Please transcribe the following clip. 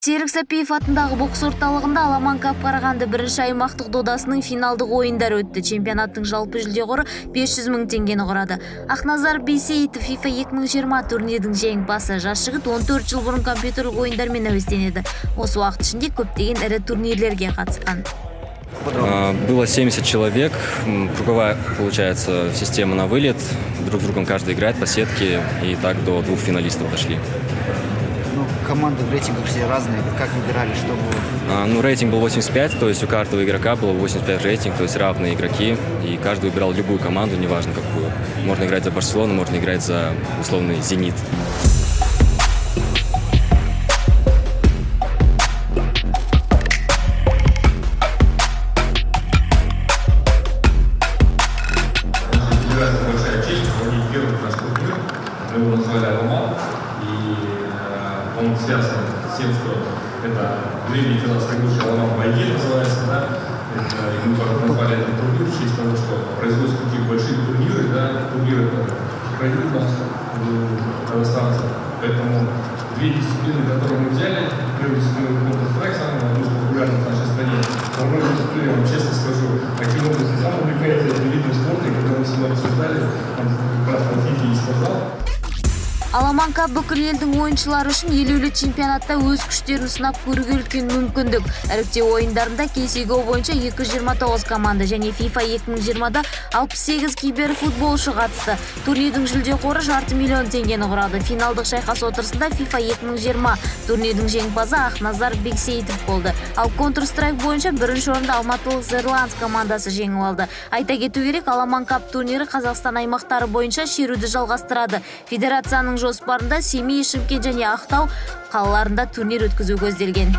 Серік Сәпиев атындағы бокс орталығында Аламан Кап Қарағанды бірінші аймақтық додасының финалдық ойындары өтті. Чемпионаттың жалпы жүлде қоры 500 мың теңгені құрады. Ақназар Бейсеитов FIFA 2020 турнирдің жеңімпазы. Жас жігіт 14 жыл бұрын компьютерлік ойындармен әуестенеді. Осы уақыт ішінде көптеген ірі турнирлерге қатысқан. Было 70 человек, круговая, получается, система на вылет, друг с другом каждый играет по сетке, и так до 2 финалистов дошли. Команды в рейтингах все разные, как выбирали, что было? Рейтинг был 85, то есть у каждого игрока было 85 рейтинг, то есть равные игроки, и каждый выбирал любую команду, неважно какую. Можно играть за Барселону, можно играть за условный «Зенит». Большая честь проводить первый наш турнир. Мы его назвали «Аламан», и он связан с тем, что это древний финансовый лучший «Аламан Байге» называется, да? И мы назвали этот турнир в честь того, что производятся такие большие турниры, да? Турниры пройдут у нас казахстанцев. Поэтому две дисциплины, которые мы взяли, первую дисциплину Counter-Strike, самая одна из популярных в нашей стране. Вторую дисциплину, вам честно скажу, каким образом сам увлекается этим видом спорта, и когда мы с ним обсуждали, он как раз по FIFA и сказал. Аламан Кап бүкіл елдің ойыншылары үшін елеулі чемпионатта өз күштерін сынап көруге үлкен мүмкіндік. Іріктеу ойындарында CSGO бойынша 229 команда және FIFA 2020-да 68 киберфутболшы қатысты. Турнирдің жүлде қоры $500 000 теңгені құрады. Финалдық шайқас отырысында FIFA 2020 турнирдің жеңімпазы Ақназар Бейсеитов болды. Ал Counter-Strike бойынша бірінші орынды алматылық Зерландс командасы жеңіп алды. Айта кету керек, Аламан Кап турнирі Қазақстан аймақтары бойынша шеруді жалғастырады. Федерацияның жоспарында Семей, Шымкент және Ақтау қалаларында турнир өткізу көзделген.